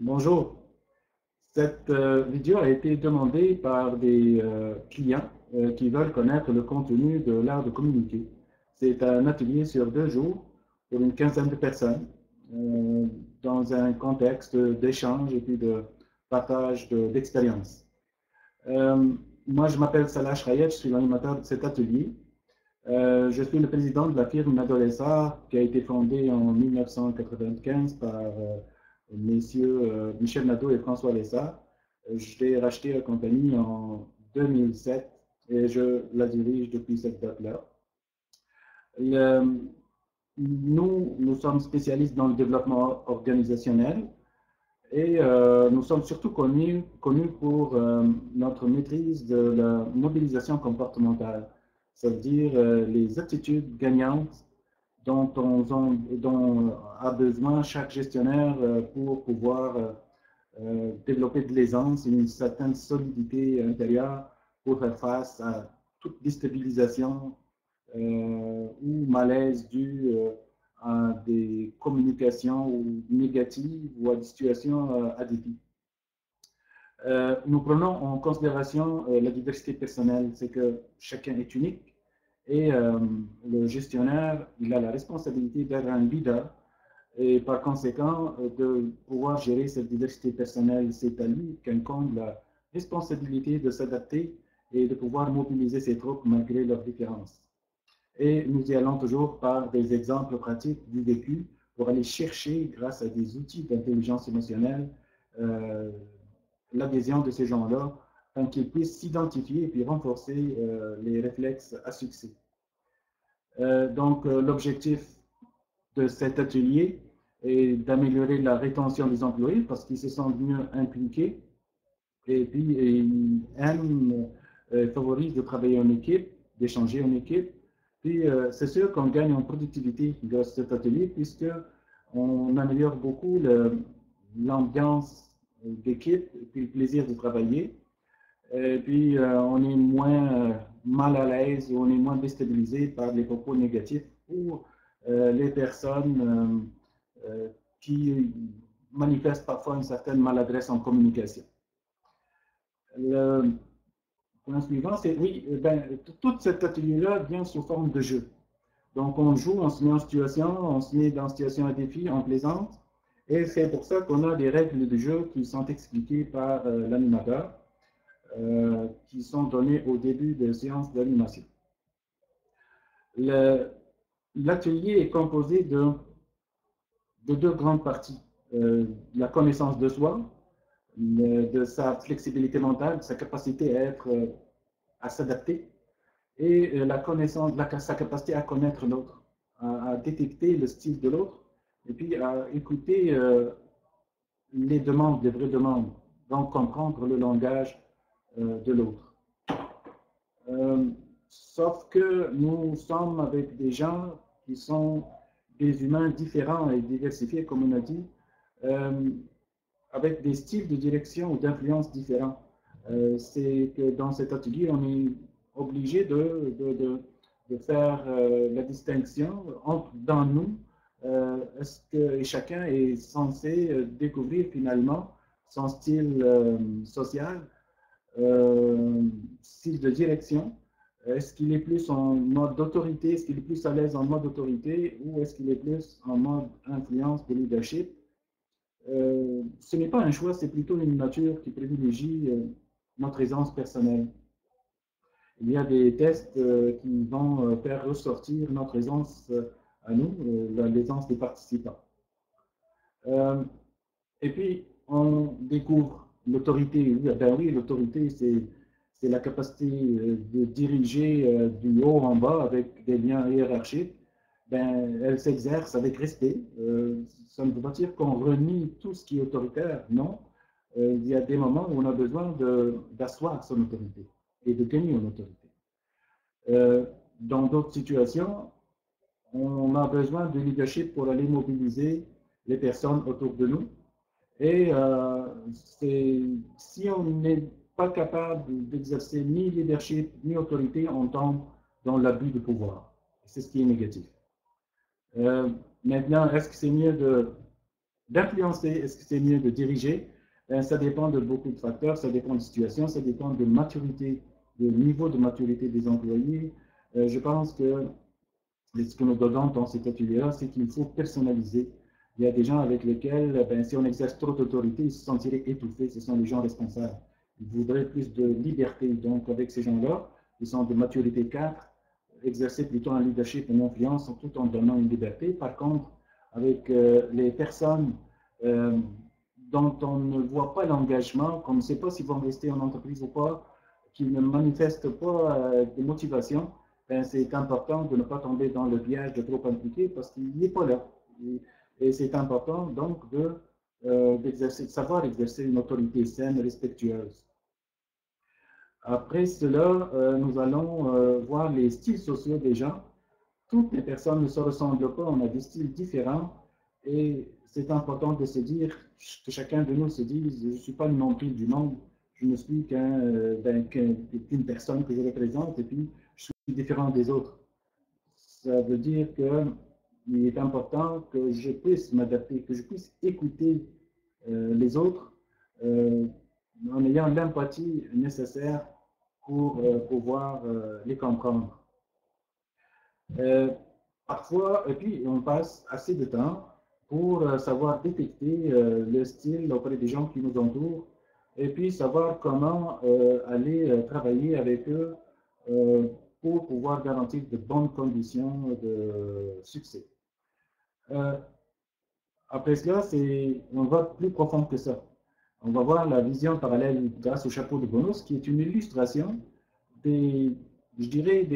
Bonjour. Cette vidéo a été demandée par des clients qui veulent connaître le contenu de l'art de communiquer. C'est un atelier sur 2 jours pour une quinzaine de personnes euh, dans un contexte d'échange et puis de partage d'expériences. Moi, je m'appelle Salah Shrayet, je suis l'animateur de cet atelier. Je suis le président de la firme Nadolesa qui a été fondée en 1995 par messieurs Michel Nadeau et François Lessa. Je l'ai racheté la compagnie en 2007 et je la dirige depuis cette date-là. Nous sommes spécialistes dans le développement organisationnel et nous sommes surtout connus pour notre maîtrise de la mobilisation comportementale, c'est-à-dire les attitudes gagnantes dont a besoin chaque gestionnaire pour pouvoir développer de l'aisance et une certaine solidité intérieure pour faire face à toute déstabilisation ou malaise dû à des communications négatives ou à des situations addictives. Nous prenons en considération la diversité personnelle, c'est que chacun est unique et le gestionnaire, il a la responsabilité d'être un leader et par conséquent de pouvoir gérer cette diversité personnelle. C'est à lui qu'incombe la responsabilité de s'adapter et de pouvoir mobiliser ses troupes malgré leurs différences. Et nous y allons toujours par des exemples pratiques du vécu pour aller chercher, grâce à des outils d'intelligence émotionnelle, l'adhésion de ces gens-là, afin qu'ils puissent s'identifier et puis renforcer les réflexes à succès. L'objectif de cet atelier est d'améliorer la rétention des employés parce qu'ils se sentent mieux impliqués et puis ils aiment, favorisent de travailler en équipe, d'échanger en équipe. Puis c'est sûr qu'on gagne en productivité grâce à cet atelier puisque on améliore beaucoup l'ambiance d'équipe et puis le plaisir de travailler. Et puis on est moins mal à l'aise ou on est moins déstabilisé par les propos négatifs ou les personnes qui manifestent parfois une certaine maladresse en communication. Le point suivant, c'est oui, tout cet atelier-là vient sous forme de jeu. Donc on joue, on se met en situation, on se met dans une situation à défi, on plaisante. Et c'est pour ça qu'on a des règles de jeu qui sont expliquées par l'animateur, qui sont données au début de séances d'animation. L'atelier est composé de 2 grandes parties. La connaissance de soi, de sa flexibilité mentale, de sa capacité à s'adapter, et la connaissance, sa capacité à connaître l'autre, à détecter le style de l'autre, et puis à écouter les demandes, les vraies demandes, donc comprendre le langage de l'autre. Sauf que nous sommes avec des gens qui sont des humains différents et diversifiés, comme on a dit, avec des styles de direction ou d'influence différents. C'est que dans cet atelier, on est obligé de faire la distinction dans nous. Est-ce que chacun est censé découvrir finalement son style social, style de direction? Est-ce qu'il est plus en mode d'autorité? Est-ce qu'il est plus à l'aise en mode autorité ou est-ce qu'il est plus en mode influence de leadership? Ce n'est pas un choix, c'est plutôt une nature qui privilégie notre aisance personnelle. Il y a des tests qui vont faire ressortir notre aisance à nous, l'aisance des participants. Et puis, on découvre l'autorité. Ben oui, l'autorité, c'est la capacité de diriger du haut en bas avec des liens hiérarchiques. Ben, elle s'exerce avec respect. Ça ne veut pas dire qu'on renie tout ce qui est autoritaire, non. Il y a des moments où on a besoin d'asseoir son autorité et de gagner en autorité. Dans d'autres situations, on a besoin de leadership pour aller mobiliser les personnes autour de nous. Et si on n'est pas capable d'exercer ni leadership ni autorité, on tombe dans l'abus de pouvoir. C'est ce qui est négatif. Maintenant, est-ce que c'est mieux d'influencer, est-ce que c'est mieux de diriger? Ça dépend de beaucoup de facteurs, ça dépend de situation, ça dépend de maturité, de niveau de maturité des employés. Je pense que ce que nous donnons dans cet atelier-là, c'est qu'il faut personnaliser. Il y a des gens avec lesquels, si on exerce trop d'autorité, ils se sentiraient étouffés. Ce sont les gens responsables. Ils voudraient plus de liberté. Donc, avec ces gens-là, ils sont de maturité 4, exercer plutôt un leadership, une influence, tout en donnant une liberté. Par contre, avec les personnes dont on ne voit pas l'engagement, qu'on ne sait pas s'ils vont rester en entreprise ou pas, qui ne manifestent pas de motivation, c'est important de ne pas tomber dans le piège de trop impliqué parce qu'il n'est pas là. Et c'est important donc de savoir exercer une autorité saine, respectueuse. Après cela, nous allons voir les styles sociaux des gens. Toutes les personnes ne se ressemblent pas, on a des styles différents et c'est important de se dire, que chacun de nous se dise, je ne suis pas le nombril du monde, je ne suis qu'une personne que je représente et puis je suis différent des autres. Ça veut dire qu'il est important que je puisse m'adapter, que je puisse écouter les autres en ayant l'empathie nécessaire pour pouvoir les comprendre. Parfois, et puis on passe assez de temps pour savoir détecter le style auprès des gens qui nous entourent et puis savoir comment aller travailler avec eux pour pouvoir garantir de bonnes conditions de succès. Après cela, on va plus profond que ça. On va voir la vision parallèle grâce au chapeau de bonus, qui est une illustration des, je dirais,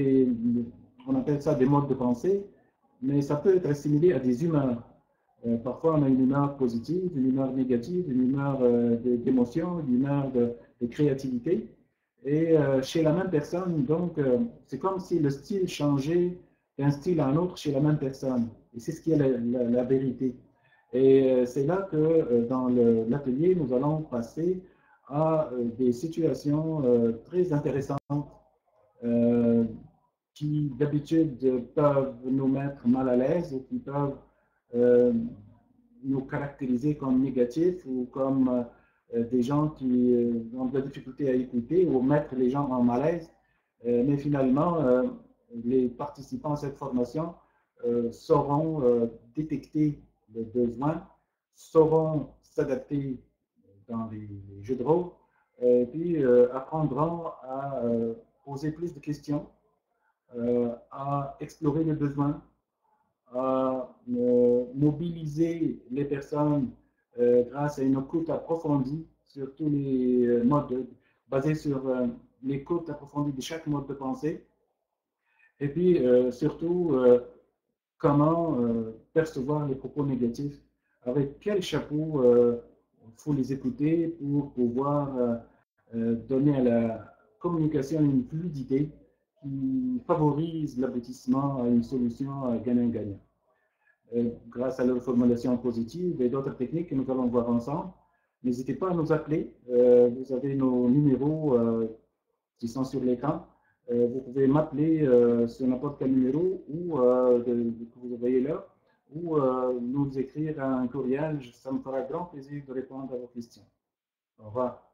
on appelle ça des modes de pensée, mais ça peut être assimilé à des humeurs. Parfois, on a une humeur positive, une humeur négative, une humeur d'émotion, une humeur de créativité. Et chez la même personne, donc, c'est comme si le style changeait d'un style à un autre chez la même personne. Et c'est ce qui est la vérité. Et c'est là que dans l'atelier, nous allons passer à des situations très intéressantes qui d'habitude peuvent nous mettre mal à l'aise ou qui peuvent nous caractériser comme négatifs ou comme des gens qui ont de la difficulté à écouter ou mettre les gens en malaise. Mais finalement, les participants à cette formation sauront détecter le besoin, sauront s'adapter dans les jeux de rôle, et puis apprendront à poser plus de questions, à explorer les besoins, à mobiliser les personnes grâce à une écoute approfondie sur tous les modes, basés sur l'écoute approfondie de chaque mode de pensée, et puis surtout comment percevoir les propos négatifs, avec quel chapeau il faut les écouter pour pouvoir donner à la communication une fluidité qui favorise l'aboutissement à une solution gagnant-gagnant. Grâce à leur formulation positive et d'autres techniques que nous allons voir ensemble, n'hésitez pas à nous appeler. Vous avez nos numéros qui sont sur l'écran. Vous pouvez m'appeler sur n'importe quel numéro ou que vous voyez là, ou nous écrire un courriel. Ça me fera grand plaisir de répondre à vos questions. Au revoir.